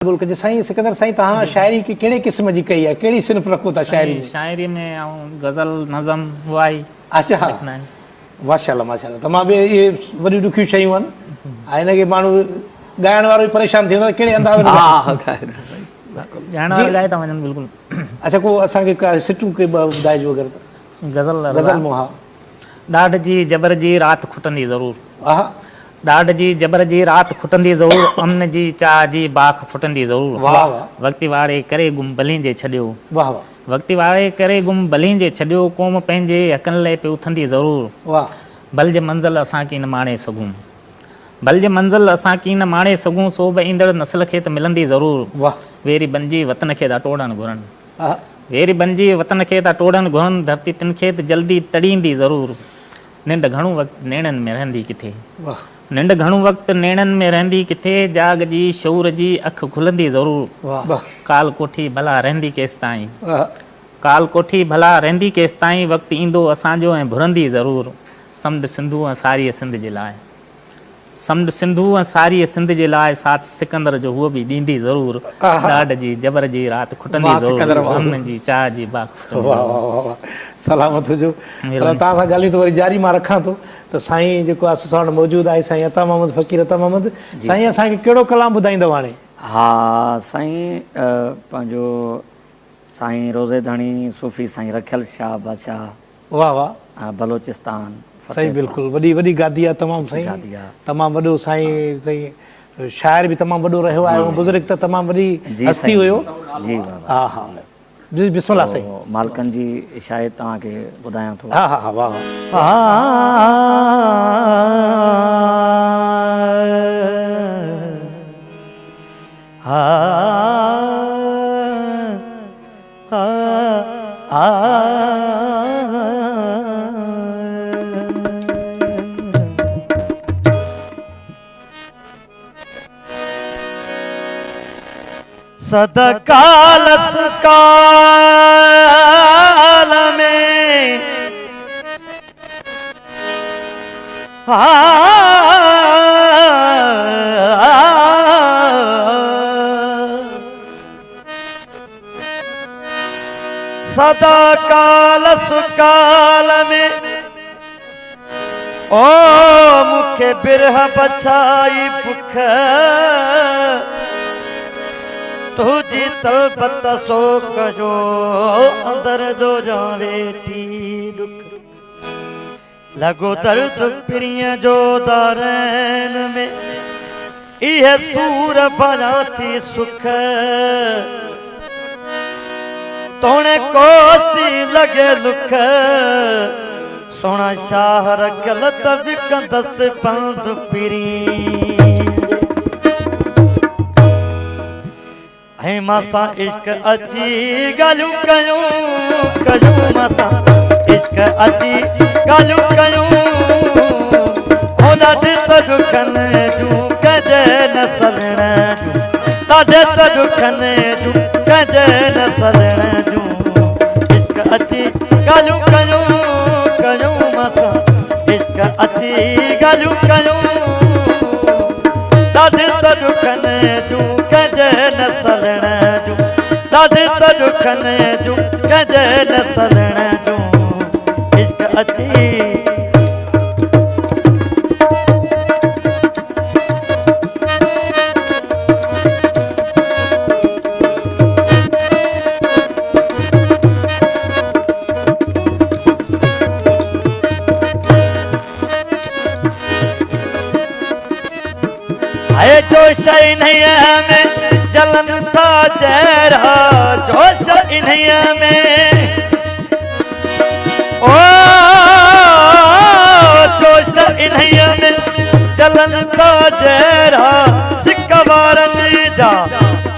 मुल्क जे साईं सिकंदर साईं तहां शायरी की केड़े किस्म जी कई है, केड़ी सिनफ रखो था शायरी में? शायरी में गज़ल नज़म वाई। अच्छा माशाल्लाह माशाल्लाह तमाम बि ये वॾी ॾुखियूं शयूं आहिनि ऐं हिनखे माण्हू ॻाइण वारो बि परेशान थी वेंदो कहिड़े अंदाज़ में ॻाइण वारो ॻाए था वञनि बिल्कुलु। अच्छा को असांखे सिटूं के ॿुधाइजो अगरि त गज़ल मों हा। ॾाढ जी जबर जी राति खुटंदी ज़रूरु, हा ॾाढ जी जबर जी राति खुटंदी ज़रूरु, अमन जी चाह जी बाख फुटंदी ज़रूरु। वाह वाह वक़्ति वारे करे गुम भलीं जे छॾियो, वाह वाह वक़्ति वारे करे गुम भलीं जे छॾियो, क़ौम पंहिंजे हक़नि लाइ पे उथंदी ज़रूरु। वाह भल जे मंज़िल असां की न माणे सघूं, भल जे मंज़िल असां की न माणे सघूं, सो बि ईंदड़ नस्ल खे त मिलंदी ज़रूरु। वाह वेरी बंजी वतन खे था टोड़नि घुरनि, हा वेरी बंजी वतन खे था टोड़नि घुरनि, धरती तिन खे त जल्दी तड़ींदी ज़रूरु। निंड घणो वक़्तु नेणनि में रहंदी किथे, वाह निंड घणो वक़्तु नेणनि में रहंदी किथे, जाग जी शऊर जी अखि खुलंदी ज़रूरु। वाह काल कोठी भला रहंदी केसि ताईं, वाह काल कोठी भला रहंदी केसि ताईं, वक़्तु ईंदो असांजो ऐं भुरंदी ज़रूरु। समुंड सिंधू ऐं सारीअ सिंध जे लाइ, समुंड सिंधू ऐं सारीअ सिंध जे लाइ, साथ सिकंदर जो उहो बि ॾींदी ज़रूरु। ॾाढ जी जबर जी राति खुटंदी ज़रूरु, अमन जी चाह जी बाख फुटंदी। वाह वाह वाह वाह सलामत हुजो। तव्हां सां ॻाल्हियूं त वरी जारी मां रखां थो त साईं जेको आहे असां वटि मौजूदु आहे साईं अता मोहम्मद फ़क़ीर अता मोहम्मद, साईं असांखे कहिड़ो कलाम ॿुधाईंदव हाणे? हा साईं पंहिंजो साईं रोज़े धणी सूफ़ी साईं रखियल शाह बादशाह, वाह वाह बलोचिस्तान साईं बिल्कुलु वॾी वॾी गादी आहे तमामु साईं, तमामु वॾो साईं साईं शाइर बि तमामु वॾो रहियो आहे, बुज़ुर्ग त तमामु वॾी हस्ती हुयो। जी हा हा जी बिस्मिल्लाह साईं। मालकनि जी शायदि तव्हांखे ॿुधायां थो। हा हा हा वाह सदकाल सुकाल में सदकाल सुकाल में ओ मुखे बिरह बचाई बुख, तुझी तलबत सोक जो अंदर दो जा वेठी दुख, लगो दर्द पिरिया जो दारैन में, इहे सूर बनाती सुख, तोने कोसी लगे लुख, सोना शाह गलत विकंदस पंध पिरी। हे मासा इश्क अची गालू कयूं कयूं, मासा इश्क अची गालू कयूं, होदा दित दुखन जू कजे न सलण जू, ताडे त दुखन जू कजे न सलण जू, इश्क अची गालू कयूं कयूं, मासा इश्क अची गालू कयूं, ताडे त दुखन जू कजे न सलण जू, ताडे त दुखन जू कजे न सलण जू, इश्क अची जोश इन्हैया में जलन था जहरा, जोश इन्हैया में ओ जोश इन्हैया में जलन था जहरा, सिकवारन जा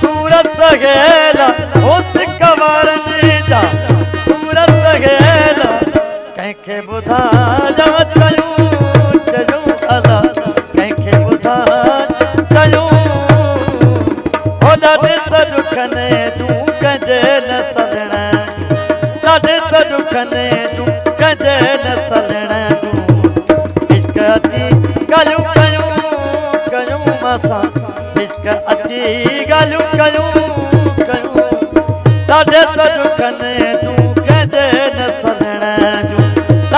सूरत सगेला, ओ सिकवारन जा सूरत सगेला, कंहिंखे ॿुधा जा चयूं चयूं अला, कंहिंखे ॿुधा चयूं होॾे त दुखन जू कजे न सलण जू, ॾाढे त दुखन जू कजे न सलण जू, इश्क अची ॻाल्हियूं कयूं कयूं, मासां इश्क अची ॻाल्हियूं कयूं कयूं ॾाढे त दुखनि जूं कंहिंजे न सलण जूं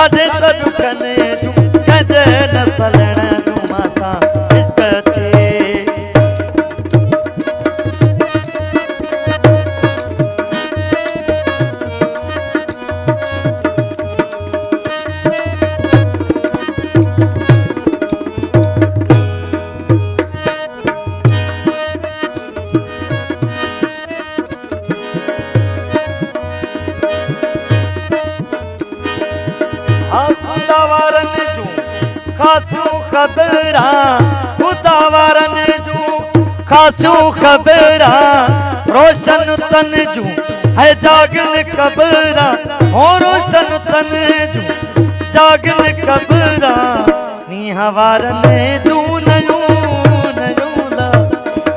ॾाढे त दुखनि जूं कंहिंजे न सलण जूं मासां इश्क थी खुदावारनि जूं ख़ासियूं ख़बरां खुदावारनि जूं ख़ासियूं ख़बरां रोशन तन जूं है जागल क़बरां हो रोशन तन जूं जागल क़बरां नीहावारनि जूं नयूं नयूं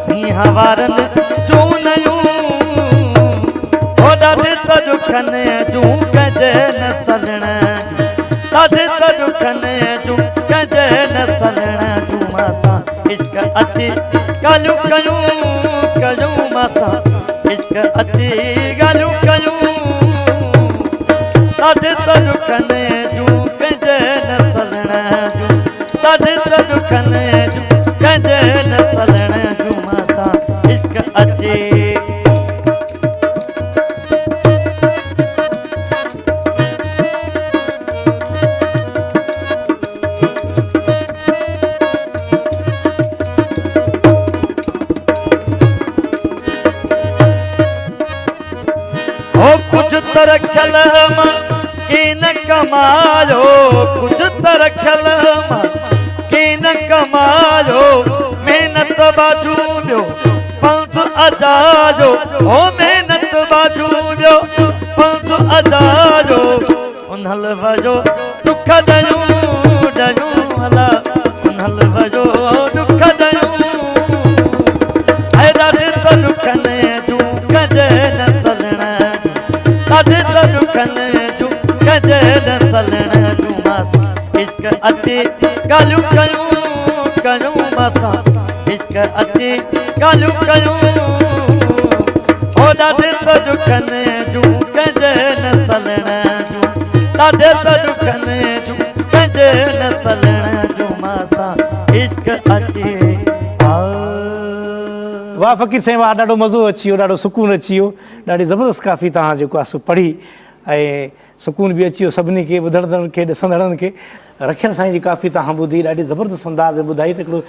नीहावारनि जूं नयूं हो ॾाढे त दुखनि जूं कंहिंजे न सलण ॾाढे त दुखनि जूं कंहिंजे न सलण जूं मासां इश्क अची ॻाल्हियूं कयूं कयूं मासां इश्क अची ॻाल्हियूं कयूं ॾाढे त दुखनि जूं कंहिंजे न सलण जूं ॾाढे त दुखनि जूं कंहिंजे न सलण जूं मासां इश्क अची कुझु त रखियल मां की न कमायो कुझु त रखियल मां की न कमायो महिनत बाजू ॿियो पंध अजायो हो महिनत बाजू ॿियो पंध अजायो उन्हल वजो दुख ॾयूं ॾयूं अला उन्हल वजो दुख ॾयूं ऐं ॾाढे त दुखनि जूं कंहिंजे न सलण ॾाढे त दुखनि जूं कंहिंजे न सलण जूं मासां इश्क अची ॻाल्हियूं कयूं कयूं मासां इश्क अची ॻाल्हियूं कयूं हो ॾाढे त दुखनि जूं कंहिंजे न सलण जूं ॾाढे त दुखनि जूं कंहिंजे न सलण जूं मासां इश्क अची वाह फ़क़ीर साईं वाह ॾाढो मज़ो अची वियो ॾाढो सुकून अची वियो ॾाढी ज़बरदस्त काफ़ी तव्हां जेको आहे सो पढ़ी ऐं सुकून बि अची वियो सभिनी खे ॿुधंदड़नि खे ॾिसंदड़नि खे रखियल साईं जी काफ़ी तव्हां ॿुधी ॾाढी ज़बरदस्त अंदाज़ में ॿुधाई त हिकिड़ो